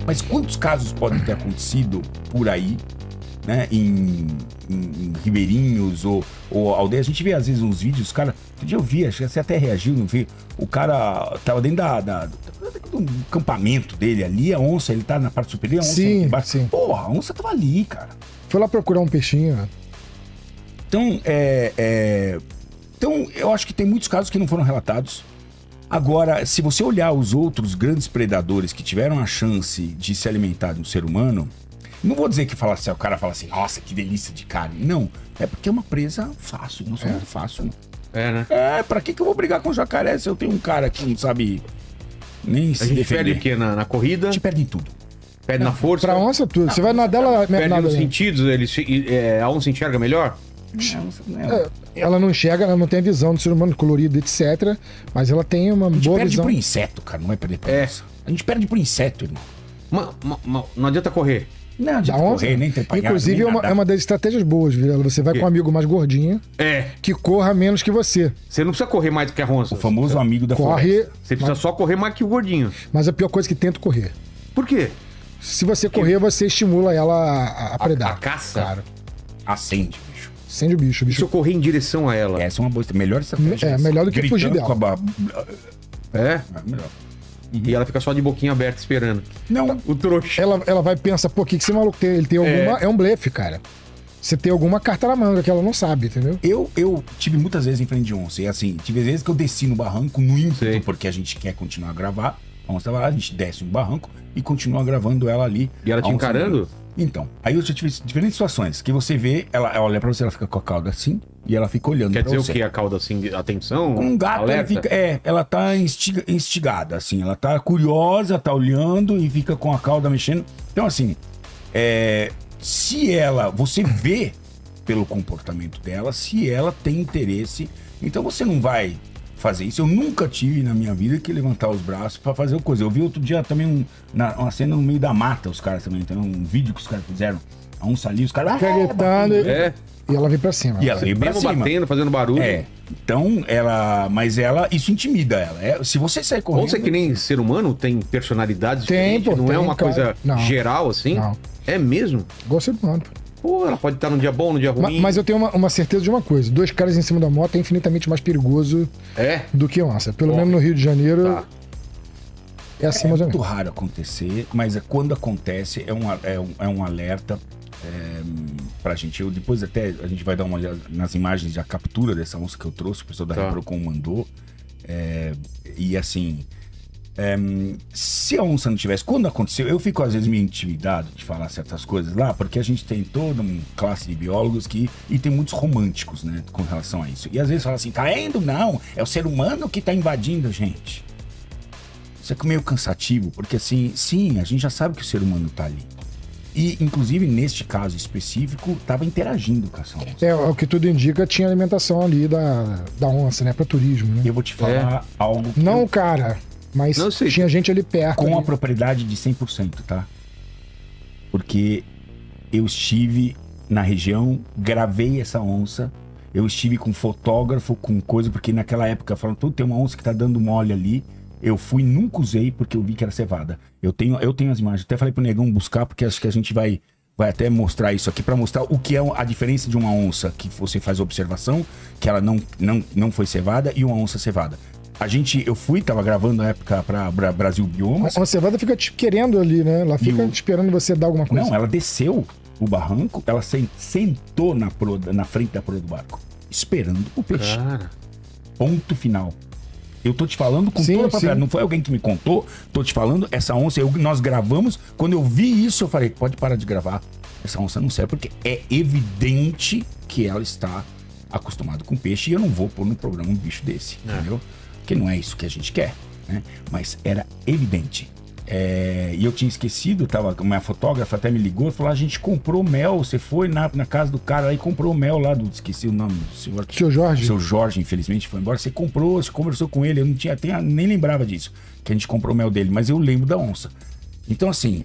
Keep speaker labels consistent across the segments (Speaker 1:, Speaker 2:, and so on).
Speaker 1: Mas quantos casos podem ter acontecido por aí, né? Em ribeirinhos ou aldeias? A gente vê às vezes uns vídeos, os caras... Outro dia eu vi, acho que você até reagiu, não vi? O cara tava dentro do acampamento dele ali, a onça, ele tá na parte superior, a onça
Speaker 2: Sim,
Speaker 1: embaixo.
Speaker 2: sim.
Speaker 1: Porra, a onça tava ali, cara.
Speaker 2: Foi lá procurar um peixinho, né?
Speaker 1: Então, então, eu acho que tem muitos casos que não foram relatados. Agora, se você olhar os outros grandes predadores que tiveram a chance de se alimentar de um ser humano, não vou dizer que o cara fala assim, nossa, que delícia de carne. Não, é porque é uma presa fácil, não é muito fácil.
Speaker 3: Né?
Speaker 1: Pra que eu vou brigar com o jacaré se eu tenho um cara que não sabe nem se
Speaker 3: A gente
Speaker 1: defender?
Speaker 3: perde o quê? Na corrida?
Speaker 1: A gente perde em tudo.
Speaker 3: Perde na força?
Speaker 2: Pra onça, tudo. Você vai nadar, ela
Speaker 3: Perde
Speaker 2: nada.
Speaker 3: nos sentidos? A onça enxerga melhor?
Speaker 2: Ela não enxerga, ela não tem a visão do ser humano colorido, etc. Mas ela tem uma
Speaker 1: A gente
Speaker 2: boa
Speaker 1: perde
Speaker 2: visão.
Speaker 1: pro inseto, cara, não vai perder pra onça. A gente perde pro inseto, irmão.
Speaker 3: Não adianta correr.
Speaker 1: Não adianta
Speaker 2: Da onça,
Speaker 1: correr, nem trepanhar,
Speaker 2: inclusive,
Speaker 1: nem
Speaker 2: é
Speaker 1: nadar.
Speaker 2: uma das estratégias boas, Vilela. Você vai com um amigo mais gordinho, que corra menos que você.
Speaker 3: Você não precisa correr mais do que a onça.
Speaker 1: O famoso amigo da
Speaker 2: Corre,
Speaker 1: floresta.
Speaker 3: Você precisa só correr mais que o gordinho.
Speaker 2: mas a pior coisa é que tenta correr.
Speaker 3: Por quê?
Speaker 2: Se você correr, você estimula ela a predar.
Speaker 3: A caça?
Speaker 2: Claro.
Speaker 1: Acende, bicho.
Speaker 2: Acende o bicho. O
Speaker 3: E
Speaker 2: bicho
Speaker 3: se eu correr em direção a ela?
Speaker 1: Essa é uma boa melhor estratégia.
Speaker 2: É, melhor do que
Speaker 1: Gritando
Speaker 2: fugir dela.
Speaker 1: com a
Speaker 3: É?
Speaker 1: melhor.
Speaker 3: E ela fica só de boquinha aberta esperando.
Speaker 1: Não,
Speaker 3: O trouxa.
Speaker 2: ela vai pensar, pô, o que esse maluco tem? Ele tem alguma... É um blefe, cara. Você tem alguma carta na manga que ela não sabe, entendeu?
Speaker 1: eu tive muitas vezes em frente de onça. E assim, tive vezes que eu desci no barranco no ímpeto,
Speaker 3: Sei.
Speaker 1: porque a gente quer continuar a gravar. A onça tava lá, a gente desce no barranco e continua gravando ela ali.
Speaker 3: E ela te
Speaker 1: A onça-
Speaker 3: encarando?
Speaker 1: Então, aí eu já tive diferentes situações, que você vê, ela olha pra você, ela fica com a cauda assim, e ela fica olhando
Speaker 3: Quer
Speaker 1: pra
Speaker 3: dizer
Speaker 1: você.
Speaker 3: o quê? A cauda assim, atenção?
Speaker 1: Com um gato, ela
Speaker 3: alerta?
Speaker 1: fica. Ela tá instigada, assim. Ela tá curiosa, tá olhando e fica com a cauda mexendo. Então, assim, se ela. Você vê pelo comportamento dela, se ela tem interesse. Então você não vai fazer isso. Eu nunca tive na minha vida que levantar os braços pra fazer coisa. Eu vi outro dia também uma cena no meio da mata, os caras também, entendeu? Um vídeo que os caras fizeram. A onça ali, os caras.
Speaker 2: Gritando
Speaker 3: É.
Speaker 2: e ela vem pra cima.
Speaker 1: E ela veio pra
Speaker 3: Mesmo
Speaker 1: cima.
Speaker 3: batendo, fazendo barulho.
Speaker 1: Então, isso intimida ela. Se você sair correndo...
Speaker 3: Onça é que nem ser humano tem personalidades
Speaker 2: Tem,
Speaker 3: diferentes?
Speaker 2: pô,
Speaker 3: Não é
Speaker 2: tem,
Speaker 3: uma
Speaker 2: claro.
Speaker 3: coisa
Speaker 2: Não.
Speaker 3: geral assim?
Speaker 2: Não.
Speaker 3: É mesmo?
Speaker 2: Gosto do mano.
Speaker 3: Pô, ela pode estar num dia bom, num dia ruim.
Speaker 2: Mas eu tenho uma certeza de uma coisa. 2 caras em cima da moto é infinitamente mais perigoso do que onça. Pelo menos no Rio de Janeiro é assim mais ou
Speaker 1: muito
Speaker 2: menos.
Speaker 1: raro acontecer, mas quando acontece é um alerta pra gente. Depois até a gente vai dar uma olhada nas imagens da captura dessa onça que eu trouxe, o pessoal da Reprocon mandou. E assim, se a onça não tivesse... Quando aconteceu, eu fico às vezes meio intimidado de falar certas coisas lá, porque a gente tem toda uma classe de biólogos e tem muitos românticos, né, com relação a isso. E às vezes fala assim, tá indo? Não, é o ser humano que tá invadindo a gente. Isso é meio cansativo, porque assim, sim, a gente já sabe que o ser humano tá ali. E, inclusive, neste caso específico, tava interagindo com essa onça.
Speaker 2: O que tudo indica, tinha alimentação ali da onça, né? Pra turismo, né?
Speaker 1: Eu vou te falar algo...
Speaker 2: Não, cara, mas
Speaker 3: Não sei.
Speaker 2: tinha gente ali perto.
Speaker 1: Com
Speaker 2: ali.
Speaker 1: a propriedade de 100%, tá? Porque eu estive na região, gravei essa onça, eu estive com fotógrafo, com coisa, porque naquela época falaram, tem uma onça que tá dando mole ali. Eu fui, nunca usei, porque eu vi que era cevada. Eu tenho as imagens, até falei pro Negão buscar, porque acho que a gente vai até mostrar isso aqui, pra mostrar o que é a diferença de uma onça que você faz observação, que ela não foi cevada, e uma onça cevada. Eu tava gravando na época pra Brasil Biomas.
Speaker 2: A cevada fica te querendo ali, né? Ela fica esperando você dar alguma coisa.
Speaker 1: Não, ela desceu o barranco, ela sentou na frente da proa do barco, esperando o peixe.
Speaker 3: Cara.
Speaker 1: Ponto final. Eu tô te falando com
Speaker 2: Sim,
Speaker 1: toda a propriedade.
Speaker 2: sim.
Speaker 1: Não foi alguém que me contou. Tô te falando, essa onça, nós gravamos. Quando eu vi isso, eu falei, pode parar de gravar. Essa onça não serve, porque é evidente que ela está acostumada com peixe. E eu não vou pôr no programa um bicho desse, entendeu? Porque não é isso que a gente quer, né? Mas era evidente. E eu tinha esquecido, minha fotógrafa até me ligou e falou, a gente comprou mel, você foi na casa do cara aí, comprou mel lá, esqueci o nome do senhor.
Speaker 2: Seu Jorge.
Speaker 1: Seu Jorge, infelizmente, foi embora. Você comprou, você conversou com ele, eu não tinha, nem lembrava disso, que a gente comprou o mel dele, mas eu lembro da onça. Então, assim,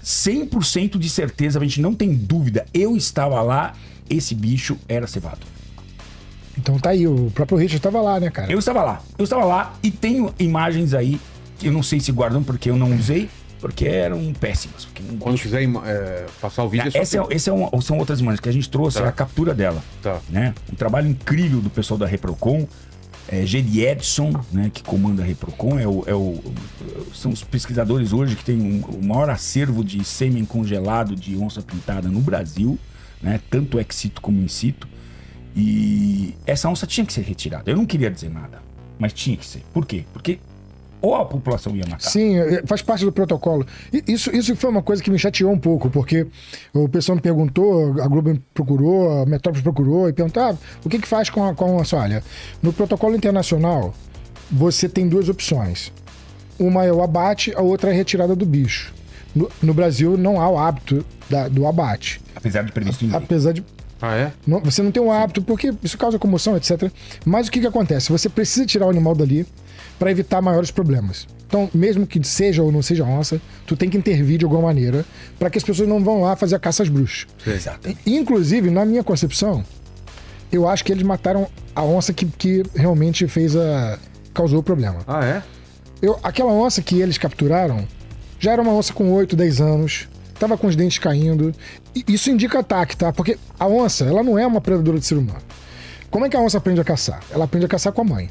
Speaker 1: 100% de certeza, a gente não tem dúvida, eu estava lá, esse bicho era cevado.
Speaker 2: Então tá aí, o próprio Richard tava lá, né, cara?
Speaker 1: Eu estava lá e tenho imagens aí, eu não sei se guardam porque eu não usei, porque eram péssimas. Porque
Speaker 3: quando quiser passar o vídeo...
Speaker 1: São outras imagens que a gente trouxe, a captura dela. Né? Um trabalho incrível do pessoal da Reprocon. Geri Edson, né, que comanda a Reprocon, são os pesquisadores hoje que têm o maior acervo de sêmen congelado de onça pintada no Brasil, né, tanto ex situ como in situ. E essa onça tinha que ser retirada. Eu não queria dizer nada, mas tinha que ser. Por quê? Porque ou a população ia matar.
Speaker 2: Sim, faz parte do protocolo. Isso foi uma coisa que me chateou um pouco, porque o pessoal me perguntou, a Globo me procurou, a Metrópolis procurou e perguntou, o que faz com a onça? Olha, no protocolo internacional, você tem duas opções. Uma é o abate, a outra é a retirada do bicho. No Brasil, não há o hábito do abate.
Speaker 1: Apesar de previsto em lei.
Speaker 2: Apesar de... Você não tem um hábito, porque isso causa comoção, etc. Mas o que acontece? Você precisa tirar o animal dali para evitar maiores problemas. Então, mesmo que seja ou não seja onça, tu tem que intervir de alguma maneira para que as pessoas não vão lá fazer a caça às bruxas.
Speaker 1: Exato.
Speaker 2: Inclusive, na minha concepção, eu acho que eles mataram a onça que realmente causou o problema. Aquela onça que eles capturaram já era uma onça com 8, 10 anos, tava com os dentes caindo. Isso indica ataque, tá? Porque a onça, ela não é uma predadora de ser humano. Como é que a onça aprende a caçar? Ela aprende a caçar com a mãe.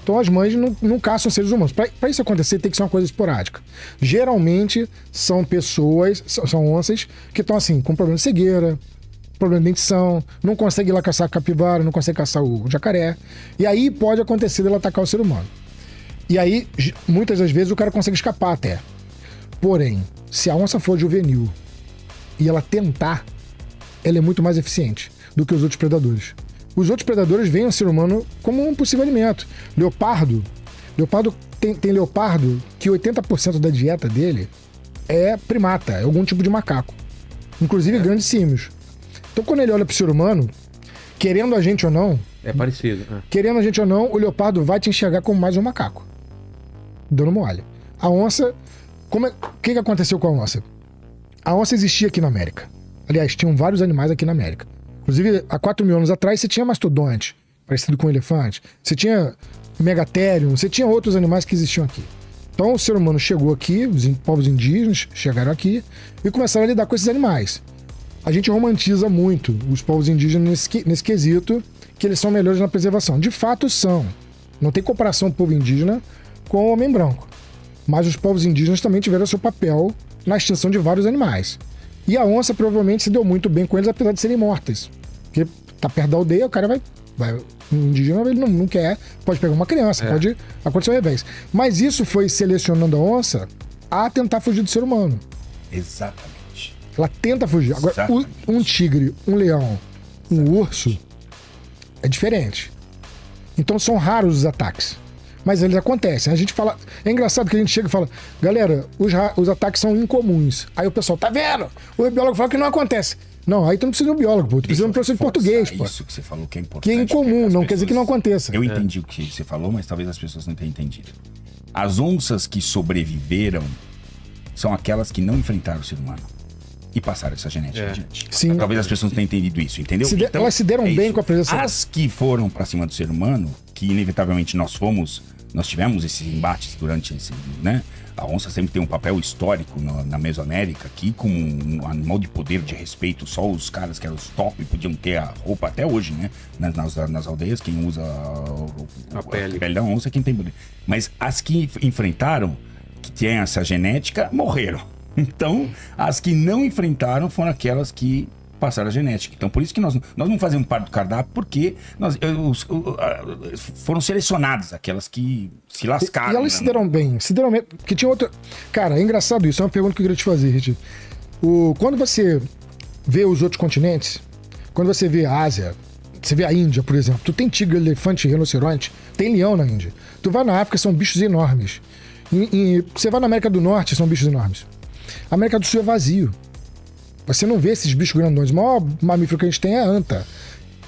Speaker 2: Então as mães não caçam seres humanos. Para isso acontecer, tem que ser uma coisa esporádica. Geralmente são pessoas, são onças que estão assim, com problema de cegueira, problema de dentição, não consegue ir lá caçar a capivara, não consegue caçar o jacaré. E aí pode acontecer dela atacar o ser humano. E aí, muitas das vezes, o cara consegue escapar até. Porém, se a onça for juvenil e ela tentar, ela é muito mais eficiente do que os outros predadores. Os outros predadores veem o ser humano como um possível alimento. Leopardo tem leopardo que 80% da dieta dele é primata, é algum tipo de macaco. Inclusive grandes símios. Então quando ele olha pro ser humano, querendo a gente ou não...
Speaker 3: É parecido.
Speaker 2: Querendo a gente ou não, o leopardo vai te enxergar como mais um macaco. Dando mole. A onça... O que aconteceu com a onça? A onça existia aqui na América. Aliás, tinham vários animais aqui na América. Inclusive, há 4 mil anos atrás, você tinha mastodonte, parecido com um elefante. Você tinha megatherium, você tinha outros animais que existiam aqui. Então, o ser humano chegou aqui, os povos indígenas chegaram aqui e começaram a lidar com esses animais. A gente romantiza muito os povos indígenas nesse quesito, que eles são melhores na preservação. De fato, são. Não tem comparação do povo indígena com o homem branco. Mas os povos indígenas também tiveram seu papel na extinção de vários animais. E a onça provavelmente se deu muito bem com eles, apesar de serem mortas. Porque tá perto da aldeia, o cara vai o indígena ele não quer, pode pegar uma criança, pode acontecer um revés. Mas isso foi selecionando a onça a tentar fugir do ser humano.
Speaker 1: Exatamente.
Speaker 2: Ela tenta fugir. Agora, um tigre, um leão, um urso, é diferente. Então são raros os ataques. Mas eles acontecem. A gente fala... É engraçado que a gente chega e fala, galera, os ataques são incomuns. Aí o pessoal, tá vendo? O biólogo fala que não acontece. Não, aí tu não precisa de um biólogo, pô. Tu precisa de um professor de português, pô.
Speaker 1: Isso que você falou que é importante.
Speaker 2: Que é incomum, não quer dizer que não aconteça.
Speaker 1: Eu entendi o que você falou, mas talvez as pessoas não tenham entendido. As onças que sobreviveram são aquelas que não enfrentaram o ser humano e passaram essa genética adiante.
Speaker 2: Sim.
Speaker 1: Talvez as pessoas não tenham entendido isso, entendeu?
Speaker 2: Então, elas se deram bem com a presença.
Speaker 1: As que foram pra cima do ser humano, que inevitavelmente nós tivemos esses embates durante esse, né? A onça sempre tem um papel histórico na Mesoamérica aqui, como um animal de poder, de respeito. Só os caras que eram os top podiam ter a roupa até hoje, né? Nas aldeias, quem usa a pele da onça é quem tem poder. Mas as que enfrentaram, que têm essa genética, morreram. Então, as que não enfrentaram foram aquelas que passaram a genética. Então, por isso que nós não fazemos parte do cardápio, porque foram selecionadas aquelas que se lascaram.
Speaker 2: E elas se deram bem. Porque tinha outra... Cara, é engraçado isso. É uma pergunta que eu queria te fazer, Richard. Quando você vê os outros continentes, quando você vê a Ásia, você vê a Índia, por exemplo, tu tem tigre, elefante, rinoceronte, tem leão na Índia. Tu vai na África, são bichos enormes. Você vai na América do Norte, são bichos enormes. A América do Sul é vazio. Você não vê esses bichos grandões. O maior mamífero que a gente tem é a anta.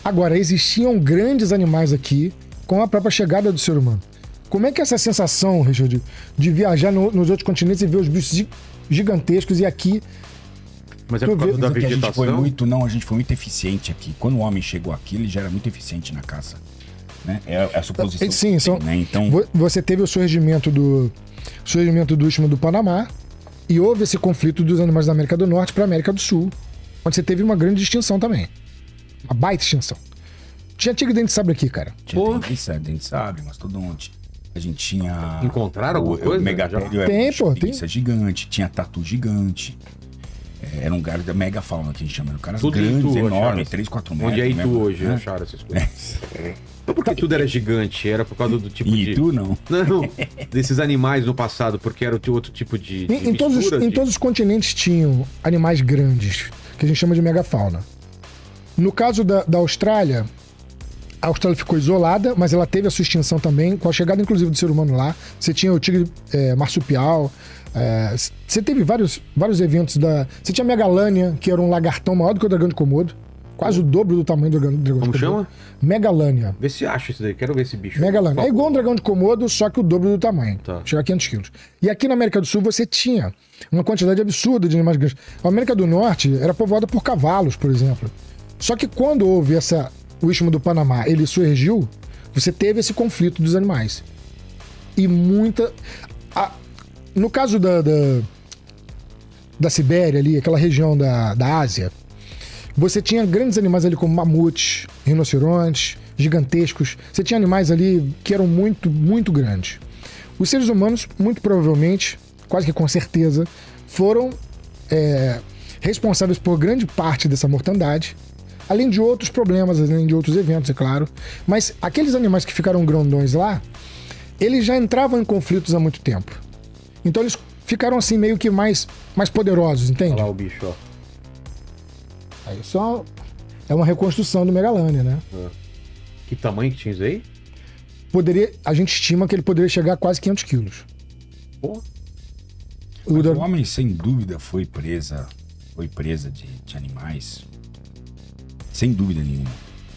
Speaker 2: Agora, existiam grandes animais aqui com a própria chegada do ser humano. Como é que é essa sensação, Richard, de viajar nos outros continentes e ver os bichos gigantescos e aqui...
Speaker 3: Mas é por causa da vegetação?
Speaker 1: A gente foi muito eficiente aqui. Quando o homem chegou aqui, ele já era muito eficiente na caça. Né? É a suposição.
Speaker 2: Sim,
Speaker 1: né? Então...
Speaker 2: Você teve o surgimento do istmo do Panamá, E houve esse conflito dos animais da América do Norte para a América do Sul, onde você teve uma grande extinção também. Uma baita extinção. Tinha tigre dente de sabre aqui, cara.
Speaker 1: Tinha dente de sabre, mastodonte. A gente tinha...
Speaker 3: Encontraram alguma coisa?
Speaker 1: O megatério
Speaker 2: tem
Speaker 1: gigante, tinha tatu gigante. Era um lugar da megafauna que a gente chama. Caras
Speaker 3: tudo
Speaker 1: grandes, enormes, 3, 4 metros.
Speaker 3: Onde é Itu hoje, acharam essas coisas? Porque tudo era gigante, era por causa do tipo de...
Speaker 1: Itu não.
Speaker 3: Não, desses animais no passado, porque era outro tipo de
Speaker 2: em todos os continentes tinham animais grandes, que a gente chama de megafauna. No caso da Austrália, a Austrália ficou isolada, mas ela teve a sua extinção também, com a chegada inclusive do ser humano lá. Você tinha o tigre marsupial, você teve vários eventos Você tinha a Megalânia, que era um lagartão maior do que o dragão de Komodo. Quase o dobro do tamanho do dragão de Komodo.
Speaker 3: Como chama?
Speaker 2: Megalânia.
Speaker 3: Vê se acha isso daí, quero ver esse bicho.
Speaker 2: Megalânia. É igual um dragão de Komodo, só que o dobro do tamanho.
Speaker 3: Tá.
Speaker 2: Chega a 500 quilos. E aqui na América do Sul você tinha uma quantidade absurda de animais grandes. A América do Norte era povoada por cavalos, por exemplo. Só que quando houve o Istmo do Panamá, ele surgiu, você teve esse conflito dos animais. E no caso da Sibéria ali, aquela região da Ásia, você tinha grandes animais ali como mamutes, rinocerontes, gigantescos. Você tinha animais ali que eram muito, muito grandes. Os seres humanos, muito provavelmente, quase que com certeza, foram responsáveis por grande parte dessa mortandade, além de outros problemas, além de outros eventos, é claro. Mas aqueles animais que ficaram grandões lá, eles já entravam em conflitos há muito tempo. Então eles ficaram assim meio que mais poderosos, entende?
Speaker 3: Olha lá o bicho, ó.
Speaker 2: Aí só é uma reconstrução do Megalânia, né?
Speaker 3: Que tamanho que tinha isso aí?
Speaker 2: A gente estima que ele poderia chegar a quase 500 quilos.
Speaker 3: Pô.
Speaker 1: O homem, sem dúvida, foi presa de animais. Sem dúvida nenhuma.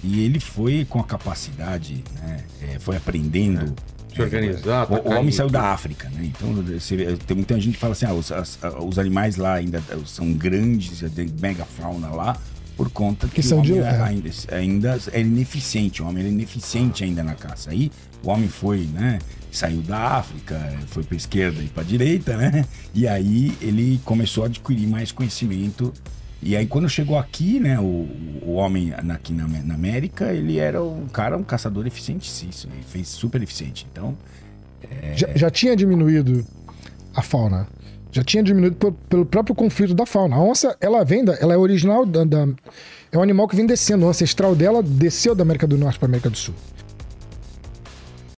Speaker 1: E ele foi com a capacidade, né? Foi aprendendo...
Speaker 3: Se organizar.
Speaker 1: O homem saiu da África, né? Então, tem muita gente que fala assim, os animais lá ainda são grandes, tem megafauna lá, por conta que o homem ainda é ineficiente. O homem era ineficiente ainda na caça. Aí o homem foi, né? Saiu da África, foi para a esquerda e para a direita, né? E aí ele começou a adquirir mais conhecimento. E aí quando chegou aqui, né? O homem aqui na América, ele era um caçador eficientíssimo. Ele fez super eficiente. Então...
Speaker 2: Já tinha diminuído a fauna. Já tinha diminuído pelo próprio conflito da fauna. A onça, ela é original é um animal que vem descendo. O ancestral dela desceu da América do Norte para a América do Sul.